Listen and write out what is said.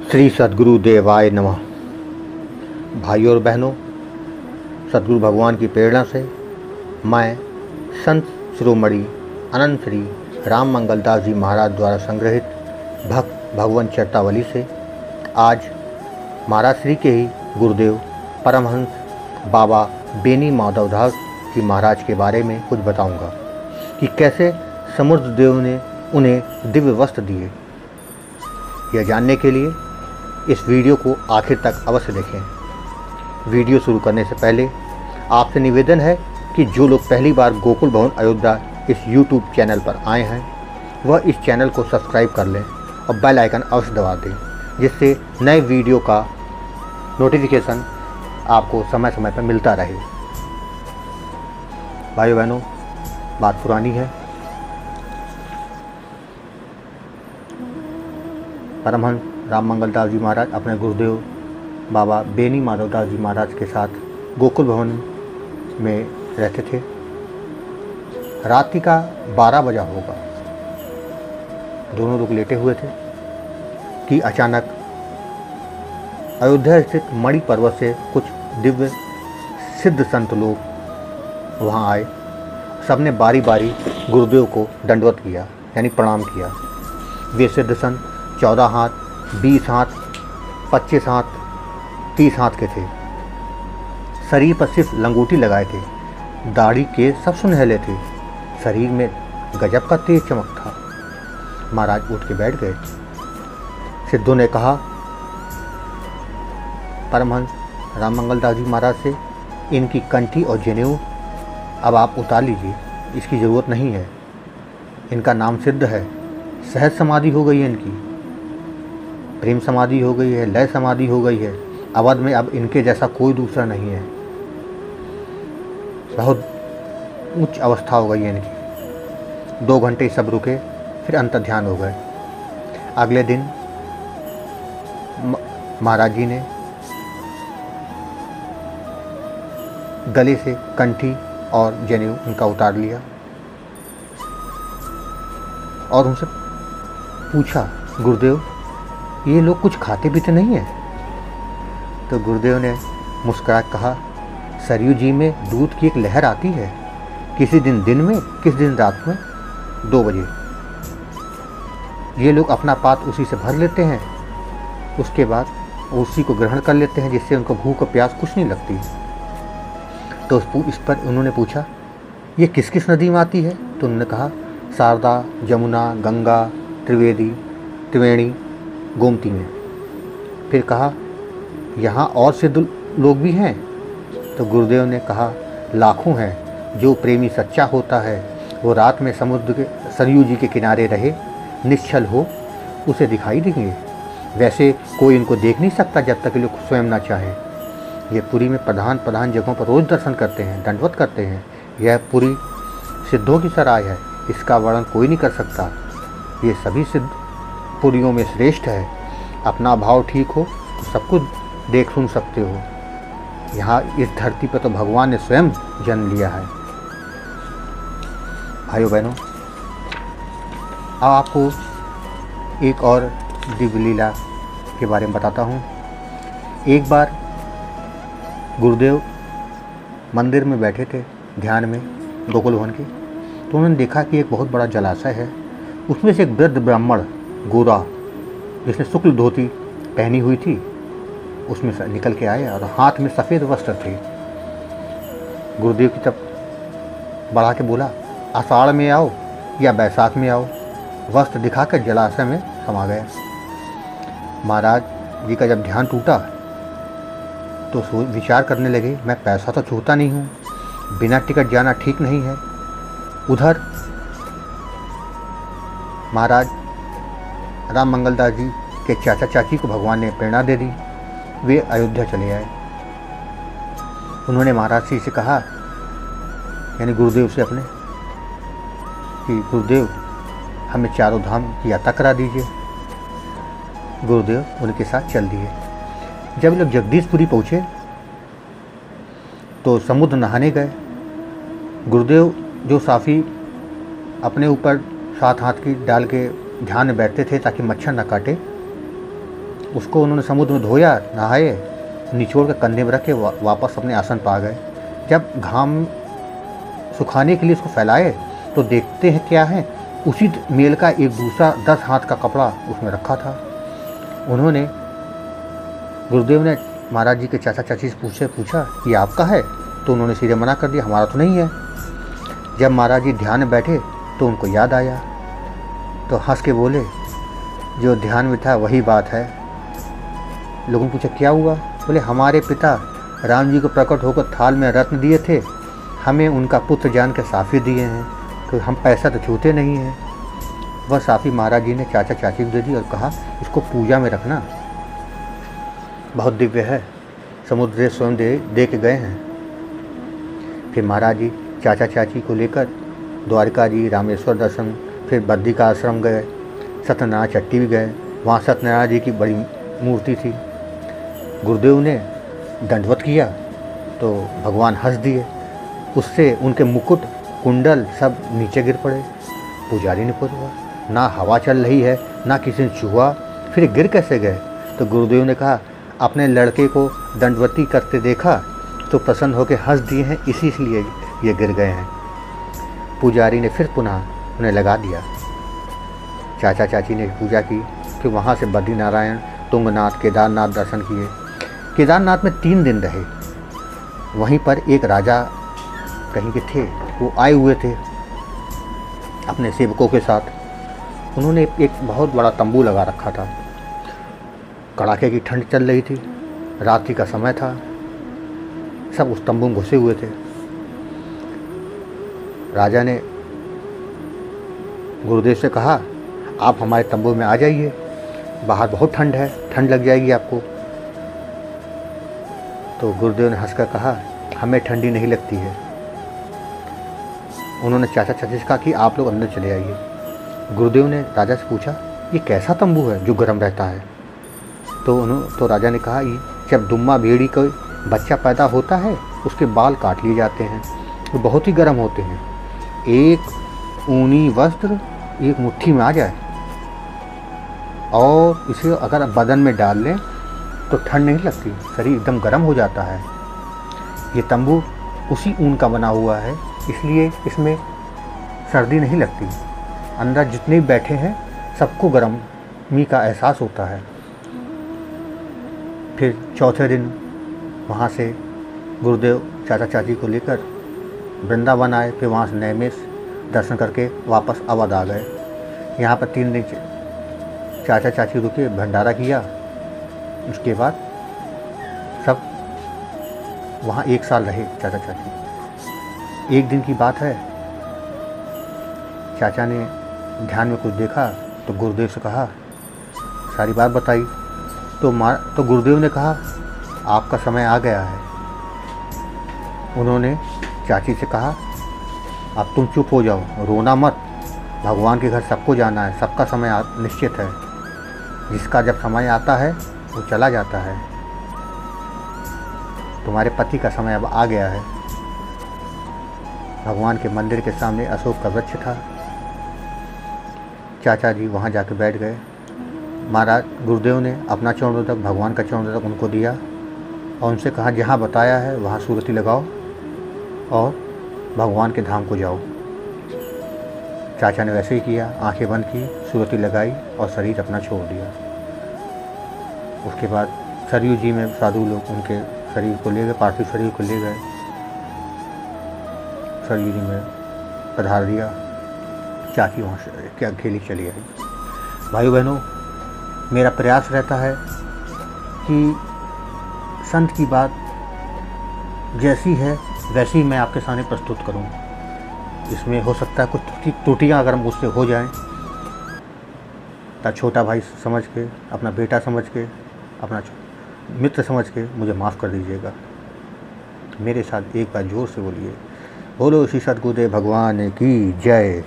श्री सद्गुरु देवाय नमः। भाइयों और बहनों, सद्गुरु भगवान की प्रेरणा से मैं संत शिरोमणि अनंत श्री राम मंगलदास जी महाराज द्वारा संग्रहित भक्त भगवंत चरितावली से आज महाराज श्री के ही गुरुदेव परमहंस बाबा बेनी माधवदास जी महाराज के बारे में कुछ बताऊंगा कि कैसे समुद्र देव ने उन्हें दिव्य वस्त्र दिए। यह जानने के लिए इस वीडियो को आखिर तक अवश्य देखें। वीडियो शुरू करने से पहले आपसे निवेदन है कि जो लोग पहली बार गोकुल भवन अयोध्या इस YouTube चैनल पर आए हैं वह इस चैनल को सब्सक्राइब कर लें और बेल आइकन अवश्य दबा दें, जिससे नए वीडियो का नोटिफिकेशन आपको समय समय पर मिलता रहे। भाइयों बहनों, बात पुरानी है। परमहंस राम मंगलदास जी महाराज अपने गुरुदेव बाबा बेनी माधवदास जी महाराज के साथ गोकुल भवन में रहते थे। रात्रि का 12 बजा होगा। दोनों लोग लेटे हुए थे कि अचानक अयोध्या स्थित मणि पर्वत से कुछ दिव्य सिद्ध संत लोग वहाँ आए। सबने बारी बारी गुरुदेव को दंडवत किया, यानी प्रणाम किया। वे सिद्ध संत 14 हाथ, 20 हाथ, 25 हाथ, 30 हाथ के थे। शरीर पर सिर्फ लंगोटी लगाए थे। दाढ़ी के सब सुनहले थे। शरीर में गजब का तेज चमक था। महाराज उठ के बैठ गए। सिद्धों ने कहा परमहंस राम मंगलदास जी महाराज से, इनकी कंठी और जनेऊ अब आप उतार लीजिए, इसकी ज़रूरत नहीं है। इनका नाम सिद्ध है। सहज समाधि हो गई है, इनकी प्रेम समाधि हो गई है, लय समाधि हो गई है। अवध में अब इनके जैसा कोई दूसरा नहीं है। बहुत उच्च अवस्था हो गई है इनकी। 2 घंटे सब रुके, फिर अंतर्ध्यान हो गए। अगले दिन महाराज जी ने गले से कंठी और जनेऊ उनका उतार लिया और उनसे पूछा, गुरुदेव ये लोग कुछ खाते पीते नहीं हैं? तो गुरुदेव ने मुस्कुरा कहा, सरयू जी में दूध की एक लहर आती है, किसी दिन दिन में, किसी दिन रात में 2 बजे। ये लोग अपना पात उसी से भर लेते हैं, उसके बाद उसी को ग्रहण कर लेते हैं, जिससे उनको भूख और प्यास कुछ नहीं लगती। तो इस पर उन्होंने पूछा, ये किस किस नदी में आती है? तो उन्होंने कहा, शारदा, जमुना, गंगा, त्रिवेणी, गोमती में। फिर कहा, यहाँ और सिद्ध लोग भी हैं? तो गुरुदेव ने कहा, लाखों हैं। जो प्रेमी सच्चा होता है वो रात में समुद्र के सरयू जी के किनारे रहे, निश्चल हो, उसे दिखाई देंगे। वैसे कोई इनको देख नहीं सकता जब तक ये लोग स्वयं ना चाहे। ये पुरी में प्रधान जगहों पर रोज़ दर्शन करते हैं, दंडवत करते हैं। यह पुरी सिद्धों की सराय है, इसका वर्णन कोई नहीं कर सकता। ये सभी सिद्ध पुरियों में श्रेष्ठ है। अपना भाव ठीक हो तो सब कुछ देख सुन सकते हो। यहाँ इस धरती पर तो भगवान ने स्वयं जन्म लिया है। भाइयों बहनों, अब आपको एक और दिव्य लीला के बारे में बताता हूँ। एक बार गुरुदेव मंदिर में बैठे थे ध्यान में, गोकुल भवन के। तो उन्होंने देखा कि एक बहुत बड़ा जलाशय है। उसमें से एक वृद्ध ब्राह्मण गोरा, जिसने शुक्ल धोती पहनी हुई थी, उसमें से निकल के आए और हाथ में सफ़ेद वस्त्र थे। गुरुदेव की तरफ बढ़ा के बोला, आषाढ़ में आओ या बैसाख में आओ। वस्त्र दिखाकर जलाशय में समा गया। महाराज जी का जब ध्यान टूटा तो विचार करने लगे, मैं पैसा तो छूता नहीं हूँ, बिना टिकट जाना ठीक नहीं है। उधर महाराज राम मंगलदास जी के चाचा चाची को भगवान ने प्रेरणा दे दी। वे अयोध्या चले आए। उन्होंने महाराज जी से कहा, यानी गुरुदेव से अपने, कि गुरुदेव हमें चारों धाम की यात्रा करा दीजिए। गुरुदेव उनके साथ चल दिए। जब लोग जगदीशपुरी पहुँचे तो समुद्र नहाने गए। गुरुदेव जो साफ़ी अपने ऊपर 7 हाथ की डाल के ध्यान में बैठते थे ताकि मच्छर न काटे, उसको उन्होंने समुद्र में धोया, नहाए, निचोड़ के कंधे में रख के वापस अपने आसन पर आ गए। जब घाम सुखाने के लिए उसको फैलाए तो देखते हैं क्या है, उसी मेल का एक दूसरा 10 हाथ का कपड़ा उसमें रखा था। उन्होंने, गुरुदेव ने महाराज जी के चाचा चाची से पूछा ये आपका है? तो उन्होंने सीधे मना कर दिया, हमारा तो नहीं है। जब महाराज जी ध्यान में बैठे तो उनको याद आया, तो हंस के बोले, जो ध्यान में था वही बात है। लोगों ने पूछा क्या हुआ? बोले हमारे पिता राम जी को प्रकट होकर थाल में रत्न दिए थे, हमें उनका पुत्र जान के साफ़ी दिए हैं, तो हम पैसा तो छूते नहीं हैं। वह साफ़ी महाराज जी ने चाचा चाची को दे दी और कहा इसको पूजा में रखना, बहुत दिव्य है, समुद्र देव स्वयं दे के गए हैं। फिर महाराज जी चाचा चाची को लेकर द्वारका जी, रामेश्वर दर्शन, फिर बद्री का आश्रम गए, सत्यनारायण चट्टी भी गए। वहाँ सत्यनारायण जी की बड़ी मूर्ति थी। गुरुदेव ने दंडवत किया तो भगवान हंस दिए, उससे उनके मुकुट कुंडल सब नीचे गिर पड़े। पुजारी ने पूछा, ना हवा चल रही है ना किसी ने छुआ, फिर गिर कैसे गए? तो गुरुदेव ने कहा अपने लड़के को दंडवती करते देखा तो प्रसन्न होकर हंस दिए हैं, इसीलिए ये गिर गए हैं। पुजारी ने फिर पुनः उन्हें लगा दिया। चाचा चाची ने पूजा की, फिर वहाँ से बद्रीनारायण, तुंगनाथ, केदारनाथ दर्शन किए। केदारनाथ में 3 दिन रहे। वहीं पर एक राजा कहीं के थे, वो आए हुए थे अपने सेवकों के साथ। उन्होंने एक बहुत बड़ा तंबू लगा रखा था। कड़ाके की ठंड चल रही थी, रात्रि का समय था, सब उस तंबू में घुसे हुए थे। राजा ने गुरुदेव से कहा आप हमारे तंबू में आ जाइए, बाहर बहुत ठंड है, ठंड लग जाएगी आपको। तो गुरुदेव ने हंसकर कहा हमें ठंडी नहीं लगती है। उन्होंने चाचा चाची से कहा कि आप लोग अंदर चले आइए। गुरुदेव ने राजा से पूछा ये कैसा तंबू है जो गर्म रहता है? तो राजा ने कहा जब दुम्मा भेड़ी का बच्चा पैदा होता है उसके बाल काट लिए जाते हैं, वो बहुत ही गर्म होते हैं। एक ऊनी वस्त्र एक मुट्ठी में आ जाए और इसे अगर बदन में डाल लें तो ठंड नहीं लगती, शरीर एकदम गर्म हो जाता है। ये तंबू उसी ऊन का बना हुआ है, इसलिए इसमें सर्दी नहीं लगती। अंदर जितने भी बैठे हैं सबको गर्मी का एहसास होता है। फिर चौथे दिन वहाँ से गुरुदेव चाचा चाची को लेकर वृंदावन आए, फिर वहाँ से नैमिष दर्शन करके वापस अवध आ गए। यहाँ पर 3 दिन चाचा चाची रुके, भंडारा किया। उसके बाद सब वहाँ 1 साल रहे चाचा चाची। एक दिन की बात है, चाचा ने ध्यान में कुछ देखा तो गुरुदेव से कहा सारी बात बताई। तो गुरुदेव ने कहा आपका समय आ गया है। उन्होंने चाची से कहा अब तुम चुप हो जाओ, रोना मत, भगवान के घर सबको जाना है, सबका समय निश्चित है, जिसका जब समय आता है वो चला जाता है। तुम्हारे पति का समय अब आ गया है। भगवान के मंदिर के सामने अशोक का वृक्ष था। चाचा जी वहाँ जाकर बैठ गए। महाराज गुरुदेव ने अपना चरणोदक, भगवान का चरणोदक उनको दिया और उनसे कहा जहाँ बताया है वहाँ सूरती लगाओ और भगवान के धाम को जाओ। चाचा ने वैसे ही किया, आंखें बंद की, सूरती लगाई और शरीर अपना छोड़ दिया। उसके बाद सरयू जी में साधु लोग उनके शरीर को ले गए, पार्थिव शरीर को ले गए, सरयू जी में पधार दिया। चाची वहाँ से क्या अकेली चली आई। भाई बहनों, मेरा प्रयास रहता है कि संत की बात जैसी है वैसी मैं आपके सामने प्रस्तुत करूं। इसमें हो सकता है कुछ त्रुटियां अगर मुझसे हो जाएं, तो छोटा भाई समझ के, अपना बेटा समझ के, अपना मित्र समझ के मुझे माफ़ कर दीजिएगा। मेरे साथ एक बार जोर से बोलिए, बोलो श्री सद्गुरुदेव भगवान की जय।